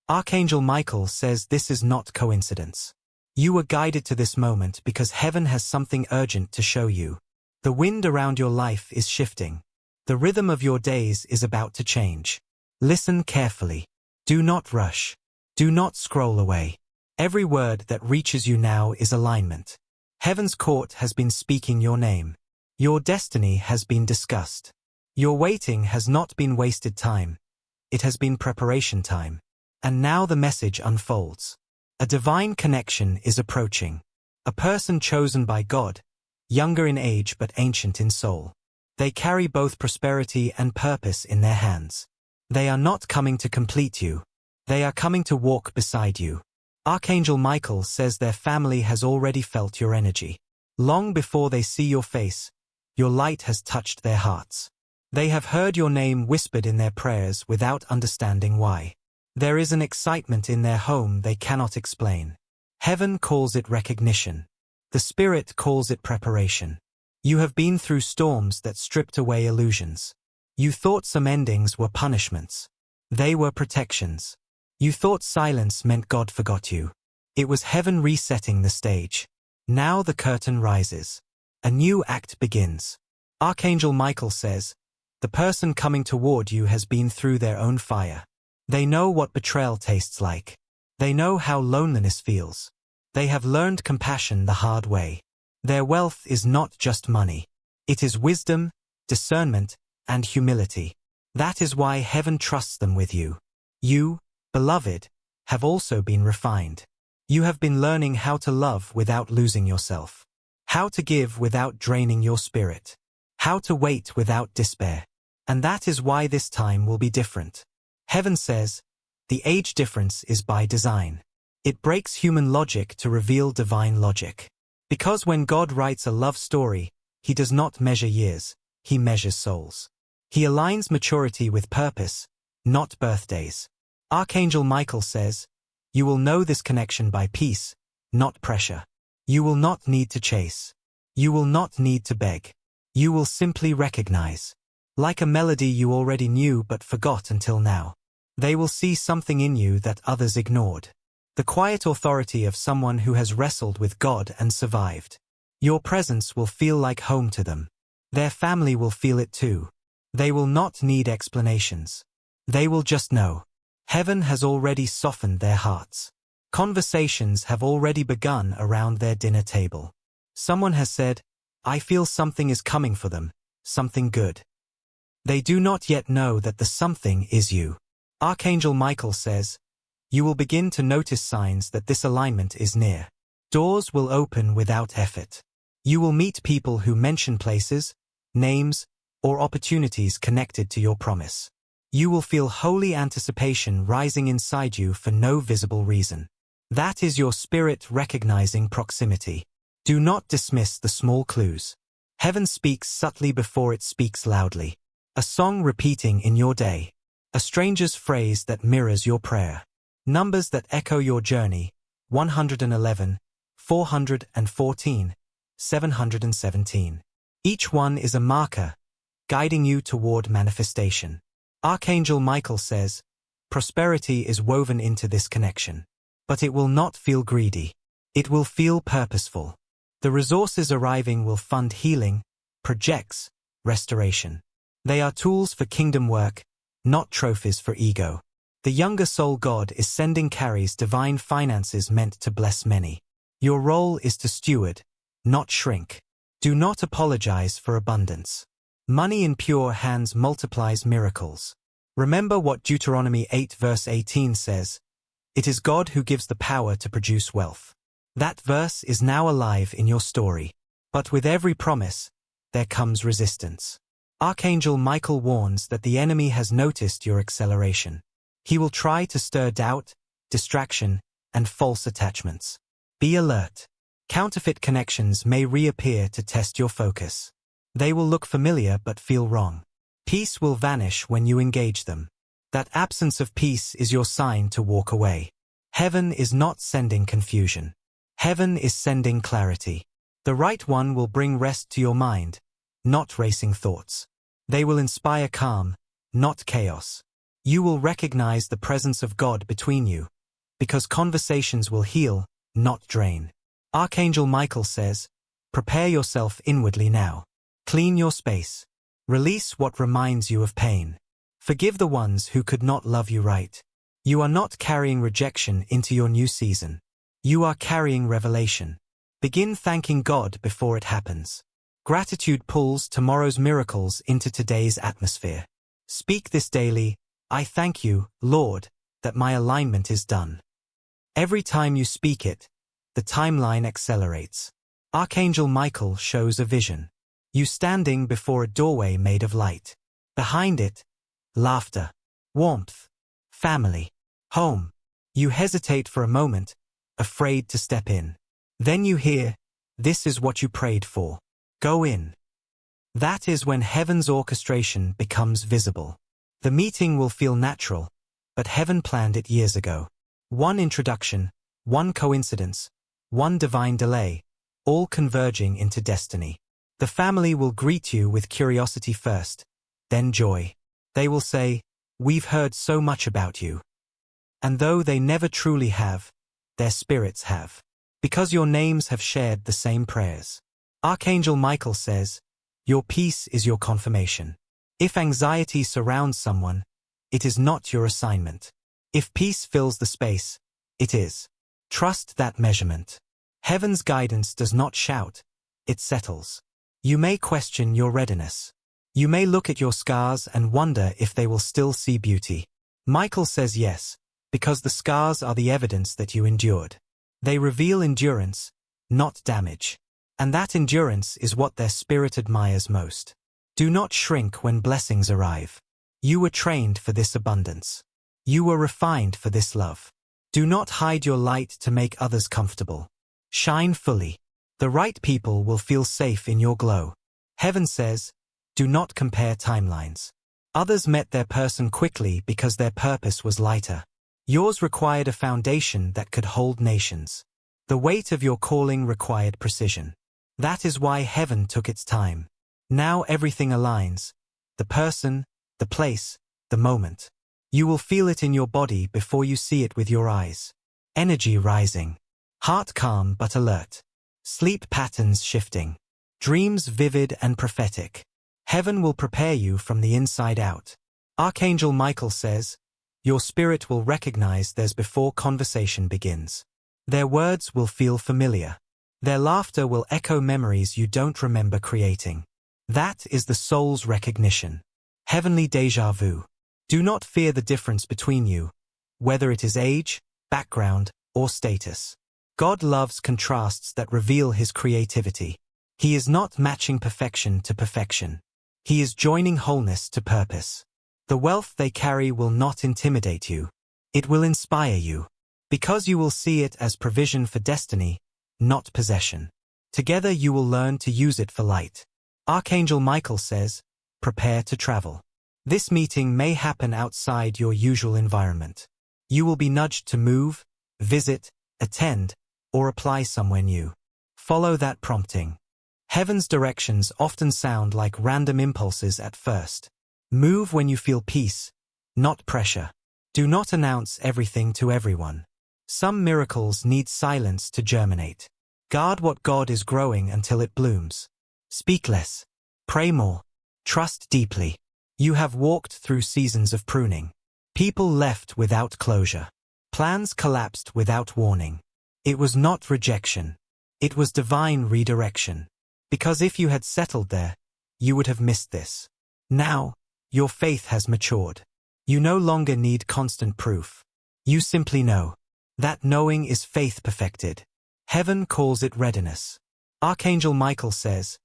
Archangel Michael says this is not coincidence. You were guided to this moment because heaven has something urgent to show you. The wind around your life is shifting. The rhythm of your days is about to change. Listen carefully. Do not rush. Do not scroll away. Every word that reaches you now is alignment. Heaven's court has been speaking your name. Your destiny has been discussed. Your waiting has not been wasted time. It has been preparation time. And now the message unfolds. A divine connection is approaching. A person chosen by God, younger in age but ancient in soul. They carry both prosperity and purpose in their hands. They are not coming to complete you. They are coming to walk beside you. Archangel Michael says their family has already felt your energy. Long before they see your face, your light has touched their hearts. They have heard your name whispered in their prayers without understanding why. There is an excitement in their home they cannot explain. Heaven calls it recognition. The Spirit calls it preparation. You have been through storms that stripped away illusions. You thought some endings were punishments. They were protections. You thought silence meant God forgot you. It was heaven resetting the stage. Now the curtain rises. A new act begins. Archangel Michael says, the person coming toward you has been through their own fire. They know what betrayal tastes like. They know how loneliness feels. They have learned compassion the hard way. Their wealth is not just money. It is wisdom, discernment, and humility. That is why heaven trusts them with you. You, beloved, have also been refined. You have been learning how to love without losing yourself. How to give without draining your spirit. How to wait without despair. And that is why this time will be different. Heaven says, the age difference is by design. It breaks human logic to reveal divine logic. Because when God writes a love story, he does not measure years, he measures souls. He aligns maturity with purpose, not birthdays. Archangel Michael says, you will know this connection by peace, not pressure. You will not need to chase. You will not need to beg. You will simply recognize. Like a melody you already knew but forgot until now. They will see something in you that others ignored. The quiet authority of someone who has wrestled with God and survived. Your presence will feel like home to them. Their family will feel it too. They will not need explanations. They will just know. Heaven has already softened their hearts. Conversations have already begun around their dinner table. Someone has said, I feel something is coming for them, something good. They do not yet know that the something is you. Archangel Michael says, you will begin to notice signs that this alignment is near. Doors will open without effort. You will meet people who mention places, names, or opportunities connected to your promise. You will feel holy anticipation rising inside you for no visible reason. That is your spirit recognizing proximity. Do not dismiss the small clues. Heaven speaks subtly before it speaks loudly. A song repeating in your day. A stranger's phrase that mirrors your prayer. Numbers that echo your journey. 111, 414, 717. Each one is a marker, guiding you toward manifestation. Archangel Michael says, prosperity is woven into this connection. But it will not feel greedy. It will feel purposeful. The resources arriving will fund healing, projects, restoration. They are tools for kingdom work, not trophies for ego. The younger soul God is sending carries divine finances meant to bless many. Your role is to steward, not shrink. Do not apologize for abundance. Money in pure hands multiplies miracles. Remember what Deuteronomy 8 verse 18 says, it is God who gives the power to produce wealth. That verse is now alive in your story. But with every promise, there comes resistance. Archangel Michael warns that the enemy has noticed your acceleration. He will try to stir doubt, distraction, and false attachments. Be alert. Counterfeit connections may reappear to test your focus. They will look familiar but feel wrong. Peace will vanish when you engage them. That absence of peace is your sign to walk away. Heaven is not sending confusion. Heaven is sending clarity. The right one will bring rest to your mind, not racing thoughts. They will inspire calm, not chaos. You will recognize the presence of God between you, because conversations will heal, not drain. Archangel Michael says, prepare yourself inwardly now. Clean your space. Release what reminds you of pain. Forgive the ones who could not love you right. You are not carrying rejection into your new season. You are carrying revelation. Begin thanking God before it happens. Gratitude pulls tomorrow's miracles into today's atmosphere. Speak this daily, I thank you, Lord, that my alignment is done. Every time you speak it, the timeline accelerates. Archangel Michael shows a vision. You standing before a doorway made of light. Behind it, laughter, warmth, family, home. You hesitate for a moment, afraid to step in. Then you hear, this is what you prayed for. Go in. That is when heaven's orchestration becomes visible. The meeting will feel natural, but heaven planned it years ago. One introduction, one coincidence, one divine delay, all converging into destiny. The family will greet you with curiosity first, then joy. They will say, we've heard so much about you. And though they never truly have, their spirits have. Because your names have shared the same prayers. Archangel Michael says, your peace is your confirmation. If anxiety surrounds someone, it is not your assignment. If peace fills the space, it is. Trust that measurement. Heaven's guidance does not shout, it settles. You may question your readiness. You may look at your scars and wonder if they will still see beauty. Michael says yes, because the scars are the evidence that you endured. They reveal endurance, not damage. And that endurance is what their spirit admires most. Do not shrink when blessings arrive. You were trained for this abundance. You were refined for this love. Do not hide your light to make others comfortable. Shine fully. The right people will feel safe in your glow. Heaven says, do not compare timelines. Others met their person quickly because their purpose was lighter. Yours required a foundation that could hold nations. The weight of your calling required precision. That is why heaven took its time. Now everything aligns. The person, the place, the moment. You will feel it in your body before you see it with your eyes. Energy rising. Heart calm but alert. Sleep patterns shifting. Dreams vivid and prophetic. Heaven will prepare you from the inside out. Archangel Michael says, your spirit will recognize theirs before conversation begins. Their words will feel familiar. Their laughter will echo memories you don't remember creating. That is the soul's recognition. Heavenly déjà vu. Do not fear the difference between you, whether it is age, background, or status. God loves contrasts that reveal his creativity. He is not matching perfection to perfection. He is joining wholeness to purpose. The wealth they carry will not intimidate you. It will inspire you. Because you will see it as provision for destiny, not possession. Together you will learn to use it for light. Archangel Michael says, prepare to travel. This meeting may happen outside your usual environment. You will be nudged to move, visit, attend, or apply somewhere new. Follow that prompting. Heaven's directions often sound like random impulses at first. Move when you feel peace, not pressure. Do not announce everything to everyone. Some miracles need silence to germinate. Guard what God is growing until it blooms. Speak less. Pray more. Trust deeply. You have walked through seasons of pruning. People left without closure. Plans collapsed without warning. It was not rejection. It was divine redirection. Because if you had settled there, you would have missed this. Now, your faith has matured. You no longer need constant proof. You simply know. That knowing is faith perfected. Heaven calls it readiness. Archangel Michael says,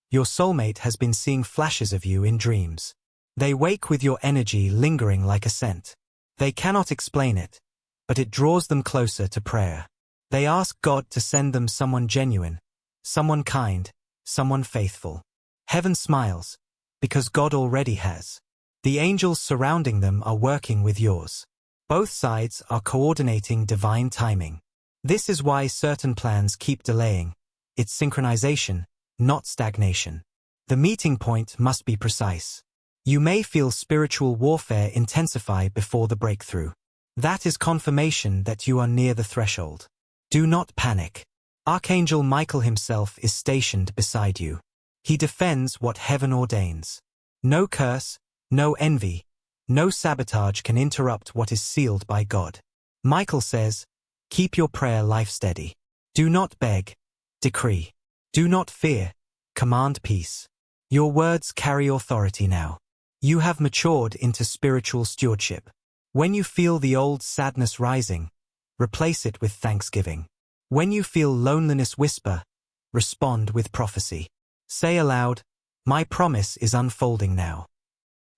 your soulmate has been seeing flashes of you in dreams. They wake with your energy lingering like a scent. They cannot explain it, but it draws them closer to prayer. They ask God to send them someone genuine, someone kind, someone faithful. Heaven smiles, because God already has. The angels surrounding them are working with yours. Both sides are coordinating divine timing. This is why certain plans keep delaying. It's synchronization, not stagnation. The meeting point must be precise. You may feel spiritual warfare intensify before the breakthrough. That is confirmation that you are near the threshold. Do not panic. Archangel Michael himself is stationed beside you. He defends what heaven ordains. No curse, no envy, no sabotage can interrupt what is sealed by God. Michael says, keep your prayer life steady. Do not beg, decree. Do not fear, command peace. Your words carry authority now. You have matured into spiritual stewardship. When you feel the old sadness rising, replace it with thanksgiving. When you feel loneliness whisper, respond with prophecy. Say aloud, my promise is unfolding now.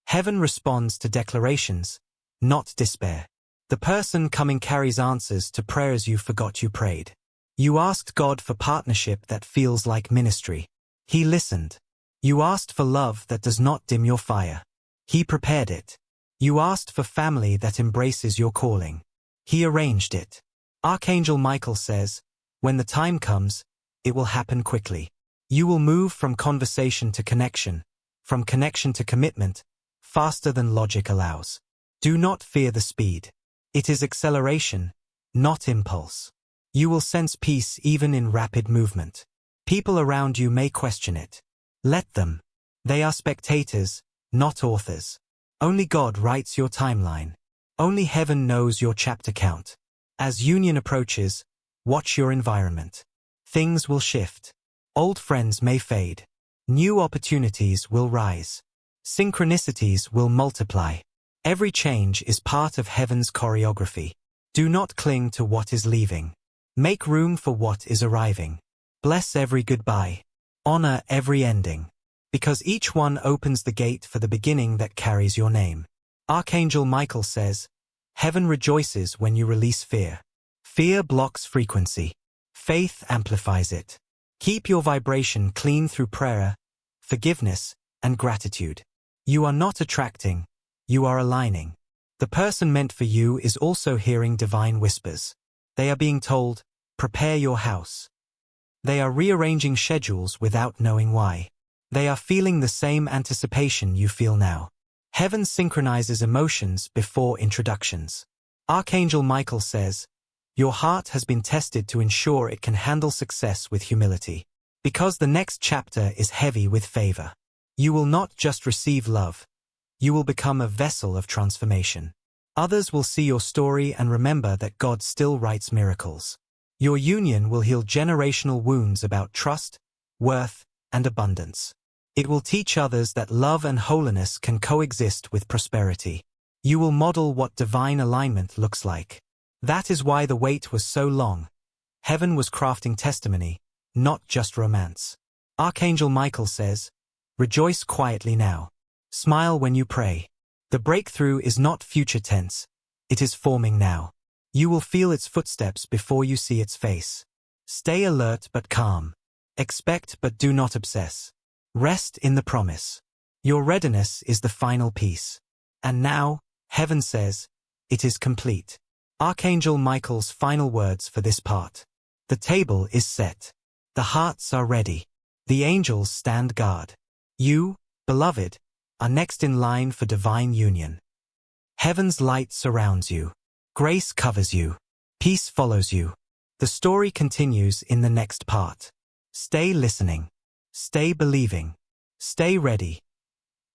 Heaven responds to declarations, not despair. The person coming carries answers to prayers you forgot you prayed. You asked God for partnership that feels like ministry. He listened. You asked for love that does not dim your fire. He prepared it. You asked for family that embraces your calling. He arranged it. Archangel Michael says, when the time comes, it will happen quickly. You will move from conversation to connection, from connection to commitment, faster than logic allows. Do not fear the speed. It is acceleration, not impulse. You will sense peace even in rapid movement. People around you may question it. Let them. They are spectators, not authors. Only God writes your timeline. Only heaven knows your chapter count. As union approaches, watch your environment. Things will shift. Old friends may fade. New opportunities will rise. Synchronicities will multiply. Every change is part of heaven's choreography. Do not cling to what is leaving. Make room for what is arriving. Bless every goodbye. Honor every ending. Because each one opens the gate for the beginning that carries your name. Archangel Michael says, heaven rejoices when you release fear. Fear blocks frequency. Faith amplifies it. Keep your vibration clean through prayer, forgiveness, and gratitude. You are not attracting, you are aligning. The person meant for you is also hearing divine whispers. They are being told, prepare your house. They are rearranging schedules without knowing why. They are feeling the same anticipation you feel now. Heaven synchronizes emotions before introductions. Archangel Michael says, your heart has been tested to ensure it can handle success with humility. Because the next chapter is heavy with favor. You will not just receive love. You will become a vessel of transformation. Others will see your story and remember that God still writes miracles. Your union will heal generational wounds about trust, worth, and abundance. It will teach others that love and holiness can coexist with prosperity. You will model what divine alignment looks like. That is why the wait was so long. Heaven was crafting testimony, not just romance. Archangel Michael says, rejoice quietly now. Smile when you pray. The breakthrough is not future tense. It is forming now. You will feel its footsteps before you see its face. Stay alert but calm. Expect but do not obsess. Rest in the promise. Your readiness is the final piece. And now, heaven says, it is complete. Archangel Michael's final words for this part. The table is set. The hearts are ready. The angels stand guard. You, beloved, are next in line for divine union. Heaven's light surrounds you. Grace covers you. Peace follows you. The story continues in the next part. Stay listening. Stay believing. Stay ready.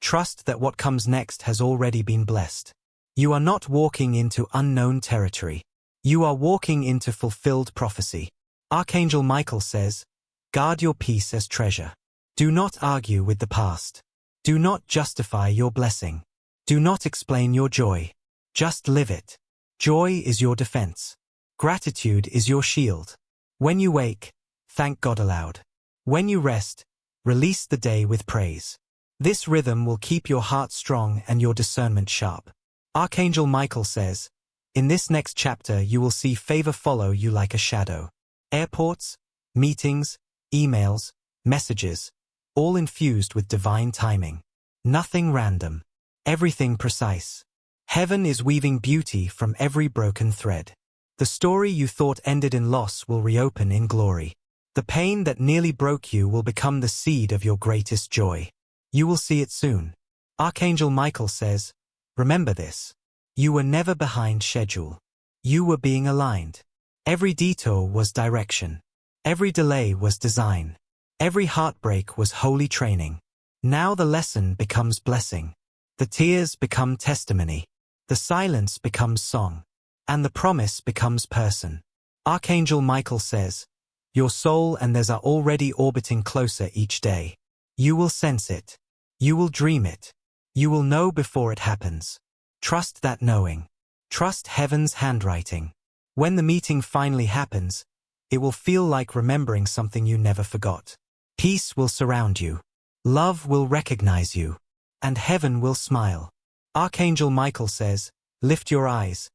Trust that what comes next has already been blessed. You are not walking into unknown territory. You are walking into fulfilled prophecy. Archangel Michael says, guard your peace as treasure. Do not argue with the past. Do not justify your blessing. Do not explain your joy. Just live it. Joy is your defense. Gratitude is your shield. When you wake, thank God aloud. When you rest, release the day with praise. This rhythm will keep your heart strong and your discernment sharp. Archangel Michael says, in this next chapter you will see favor follow you like a shadow. Airports, meetings, emails, messages, all infused with divine timing. Nothing random. Everything precise. Heaven is weaving beauty from every broken thread. The story you thought ended in loss will reopen in glory. The pain that nearly broke you will become the seed of your greatest joy. You will see it soon. Archangel Michael says, remember this. You were never behind schedule. You were being aligned. Every detour was direction. Every delay was design. Every heartbreak was holy training. Now the lesson becomes blessing. The tears become testimony. The silence becomes song. And the promise becomes person. Archangel Michael says, your soul and theirs are already orbiting closer each day. You will sense it. You will dream it. You will know before it happens. Trust that knowing. Trust heaven's handwriting. When the meeting finally happens, it will feel like remembering something you never forgot. Peace will surround you. Love will recognize you. And heaven will smile. Archangel Michael says, lift your eyes.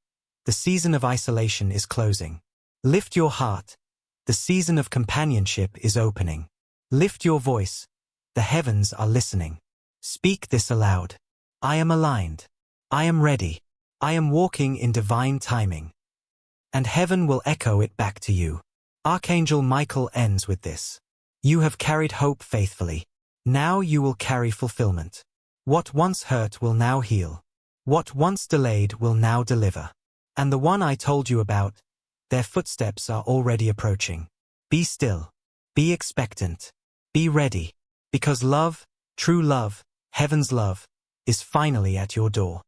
The season of isolation is closing. Lift your heart. The season of companionship is opening. Lift your voice. The heavens are listening. Speak this aloud. I am aligned. I am ready. I am walking in divine timing. And heaven will echo it back to you. Archangel Michael ends with this. You have carried hope faithfully. Now you will carry fulfillment. What once hurt will now heal. What once delayed will now deliver. And the one I told you about, their footsteps are already approaching. Be still. Be expectant. Be ready. Because love, true love, heaven's love, is finally at your door.